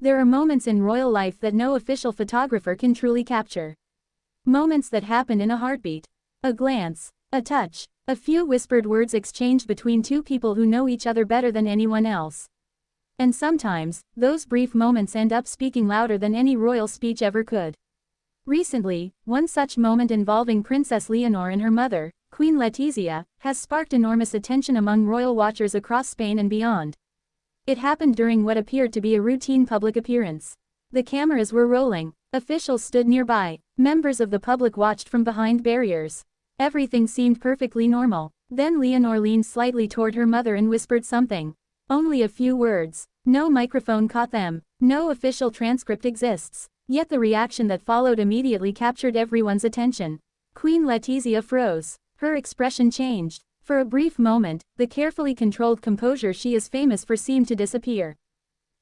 There are moments in royal life that no official photographer can truly capture. Moments that happen in a heartbeat. A glance, a touch, a few whispered words exchanged between two people who know each other better than anyone else. And sometimes, those brief moments end up speaking louder than any royal speech ever could. Recently, one such moment involving Princess Leonor and her mother, Queen Letizia, has sparked enormous attention among royal watchers across Spain and beyond. It happened during what appeared to be a routine public appearance. The cameras were rolling, officials stood nearby, members of the public watched from behind barriers. Everything seemed perfectly normal. Then Leonor leaned slightly toward her mother and whispered something. Only a few words. No microphone caught them. No official transcript exists. Yet the reaction that followed immediately captured everyone's attention. Queen Letizia froze. Her expression changed. For a brief moment, the carefully controlled composure she is famous for seemed to disappear.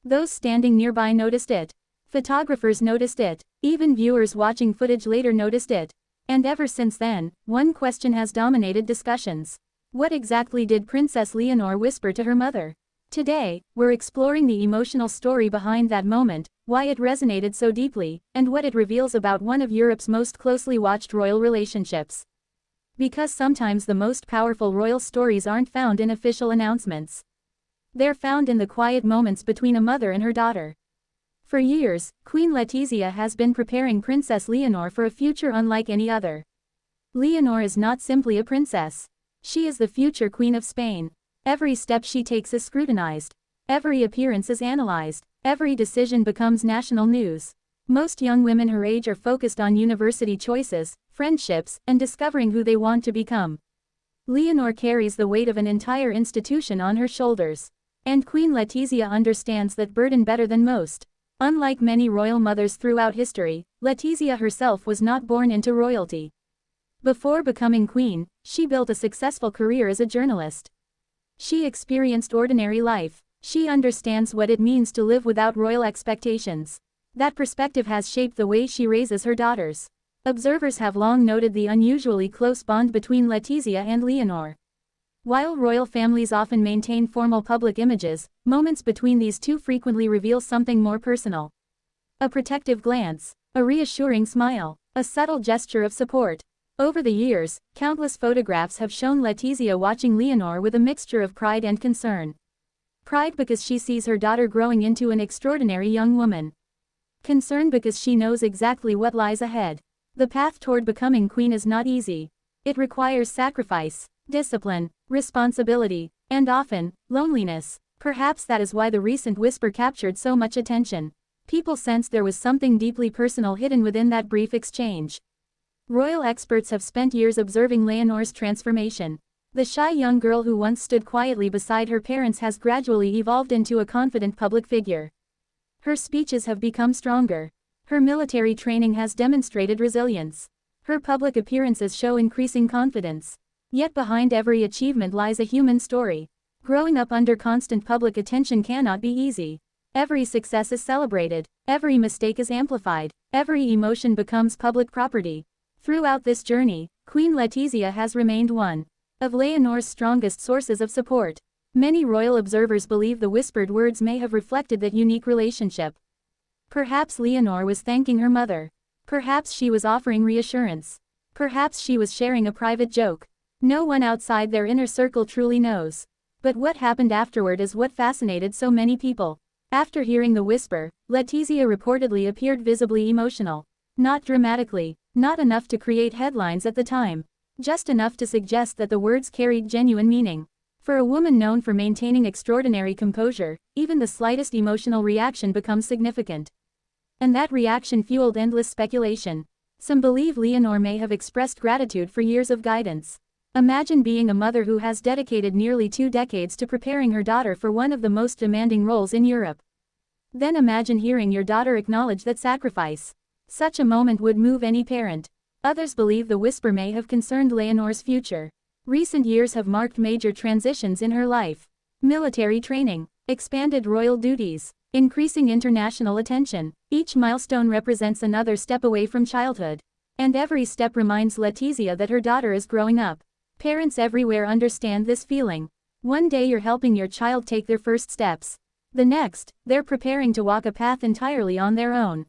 Those standing nearby noticed it. Photographers noticed it. Even viewers watching footage later noticed it. And ever since then, one question has dominated discussions. What exactly did Princess Leonor whisper to her mother? Today, we're exploring the emotional story behind that moment, why it resonated so deeply, and what it reveals about one of Europe's most closely watched royal relationships. Because sometimes the most powerful royal stories aren't found in official announcements. They're found in the quiet moments between a mother and her daughter. For years, Queen Letizia has been preparing Princess Leonor for a future unlike any other. Leonor is not simply a princess. She is the future Queen of Spain. Every step she takes is scrutinized. Every appearance is analyzed. Every decision becomes national news. Most young women her age are focused on university choices, friendships, and discovering who they want to become. Leonor carries the weight of an entire institution on her shoulders. And Queen Letizia understands that burden better than most. Unlike many royal mothers throughout history, Letizia herself was not born into royalty. Before becoming queen, she built a successful career as a journalist. She experienced ordinary life. She understands what it means to live without royal expectations. That perspective has shaped the way she raises her daughters. Observers have long noted the unusually close bond between Letizia and Leonor. While royal families often maintain formal public images, moments between these two frequently reveal something more personal. A protective glance, a reassuring smile, a subtle gesture of support. Over the years, countless photographs have shown Letizia watching Leonor with a mixture of pride and concern. Pride because she sees her daughter growing into an extraordinary young woman. Concern because she knows exactly what lies ahead. The path toward becoming queen is not easy. It requires sacrifice, discipline, responsibility, and often, loneliness. Perhaps that is why the recent whisper captured so much attention. People sensed there was something deeply personal hidden within that brief exchange. Royal experts have spent years observing Leonor's transformation. The shy young girl who once stood quietly beside her parents has gradually evolved into a confident public figure. Her speeches have become stronger. Her military training has demonstrated resilience. Her public appearances show increasing confidence. Yet behind every achievement lies a human story. Growing up under constant public attention cannot be easy. Every success is celebrated. Every mistake is amplified. Every emotion becomes public property. Throughout this journey, Queen Letizia has remained one of Leonor's strongest sources of support. Many royal observers believe the whispered words may have reflected that unique relationship. Perhaps Leonor was thanking her mother. Perhaps she was offering reassurance. Perhaps she was sharing a private joke. No one outside their inner circle truly knows. But what happened afterward is what fascinated so many people. After hearing the whisper, Letizia reportedly appeared visibly emotional. Not dramatically, not enough to create headlines at the time. Just enough to suggest that the words carried genuine meaning. For a woman known for maintaining extraordinary composure, even the slightest emotional reaction becomes significant. And that reaction fueled endless speculation. Some believe Leonor may have expressed gratitude for years of guidance. Imagine being a mother who has dedicated nearly 2 decades to preparing her daughter for one of the most demanding roles in Europe. Then imagine hearing your daughter acknowledge that sacrifice. Such a moment would move any parent. Others believe the whisper may have concerned Leonor's future. Recent years have marked major transitions in her life. Military training, expanded royal duties, increasing international attention. Each milestone represents another step away from childhood. And every step reminds Letizia that her daughter is growing up. Parents everywhere understand this feeling. One day you're helping your child take their first steps. The next, they're preparing to walk a path entirely on their own.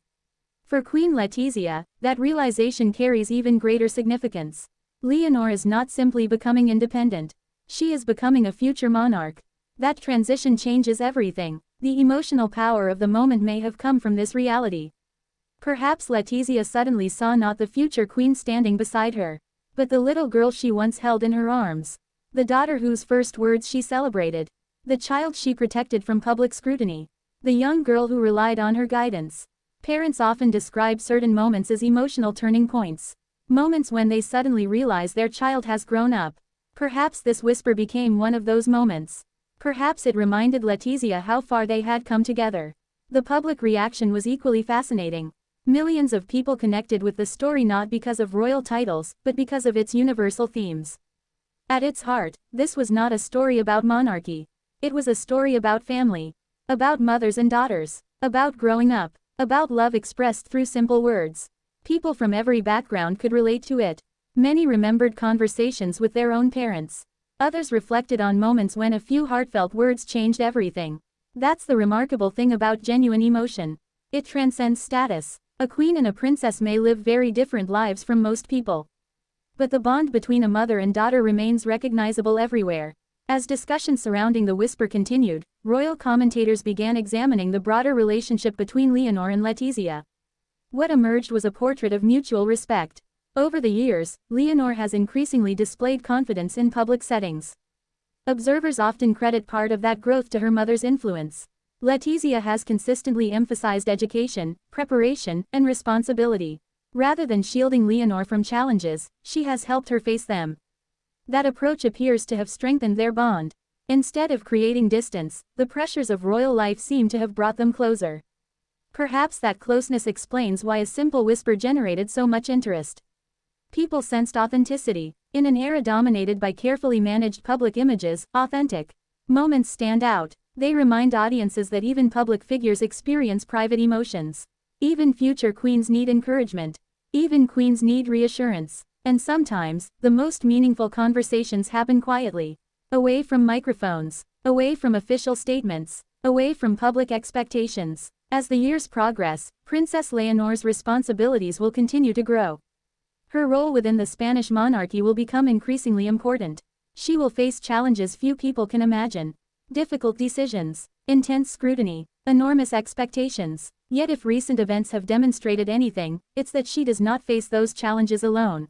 For Queen Letizia, that realization carries even greater significance. Leonor is not simply becoming independent. She is becoming a future monarch. That transition changes everything. The emotional power of the moment may have come from this reality. Perhaps Letizia suddenly saw not the future queen standing beside her, but the little girl she once held in her arms. The daughter whose first words she celebrated. The child she protected from public scrutiny. The young girl who relied on her guidance. Parents often describe certain moments as emotional turning points. Moments when they suddenly realize their child has grown up. Perhaps this whisper became one of those moments. Perhaps it reminded Letizia how far they had come together. The public reaction was equally fascinating. Millions of people connected with the story not because of royal titles, but because of its universal themes. At its heart, this was not a story about monarchy. It was a story about family. About mothers and daughters. About growing up. About love expressed through simple words. People from every background could relate to it. Many remembered conversations with their own parents. Others reflected on moments when a few heartfelt words changed everything. That's the remarkable thing about genuine emotion. It transcends status. A queen and a princess may live very different lives from most people. But the bond between a mother and daughter remains recognizable everywhere. As discussions surrounding the whisper continued, royal commentators began examining the broader relationship between Leonor and Letizia. What emerged was a portrait of mutual respect. Over the years, Leonor has increasingly displayed confidence in public settings. Observers often credit part of that growth to her mother's influence. Letizia has consistently emphasized education, preparation, and responsibility. Rather than shielding Leonor from challenges, she has helped her face them. That approach appears to have strengthened their bond. Instead of creating distance, the pressures of royal life seem to have brought them closer. Perhaps that closeness explains why a simple whisper generated so much interest. People sensed authenticity. In an era dominated by carefully managed public images, authentic moments stand out. They remind audiences that even public figures experience private emotions. Even future queens need encouragement. Even queens need reassurance. And sometimes, the most meaningful conversations happen quietly. Away from microphones. Away from official statements. Away from public expectations. As the years progress, Princess Leonor's responsibilities will continue to grow. Her role within the Spanish monarchy will become increasingly important. She will face challenges few people can imagine. Difficult decisions, intense scrutiny, enormous expectations. Yet if recent events have demonstrated anything, it's that she does not face those challenges alone.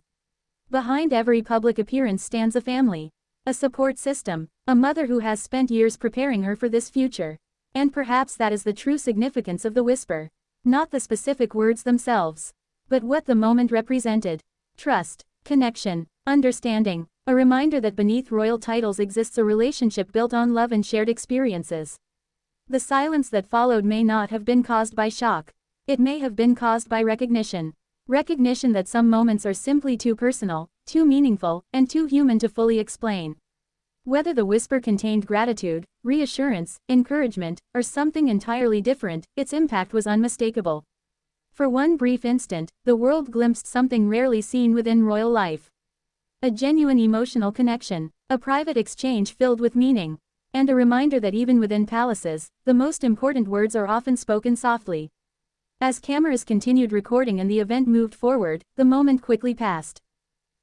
Behind every public appearance stands a family. A support system. A mother who has spent years preparing her for this future. And perhaps that is the true significance of the whisper. Not the specific words themselves, but what the moment represented. Trust, connection, understanding, a reminder that beneath royal titles exists a relationship built on love and shared experiences. The silence that followed may not have been caused by shock. It may have been caused by recognition. Recognition that some moments are simply too personal, too meaningful, and too human to fully explain. Whether the whisper contained gratitude, reassurance, encouragement, or something entirely different, its impact was unmistakable. For one brief instant, the world glimpsed something rarely seen within royal life. A genuine emotional connection, a private exchange filled with meaning, and a reminder that even within palaces, the most important words are often spoken softly. As cameras continued recording and the event moved forward, the moment quickly passed.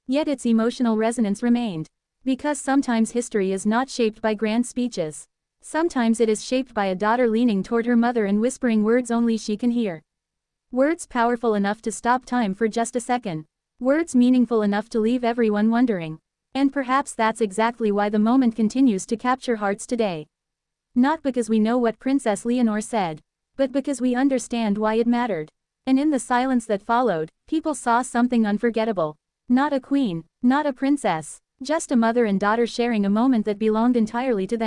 Yet its emotional resonance remained. Because sometimes history is not shaped by grand speeches. Sometimes it is shaped by a daughter leaning toward her mother and whispering words only she can hear. Words powerful enough to stop time for just a second. Words meaningful enough to leave everyone wondering. And perhaps that's exactly why the moment continues to capture hearts today. Not because we know what Princess Leonor said, but because we understand why it mattered. And in the silence that followed, people saw something unforgettable. Not a queen, not a princess, just a mother and daughter sharing a moment that belonged entirely to them.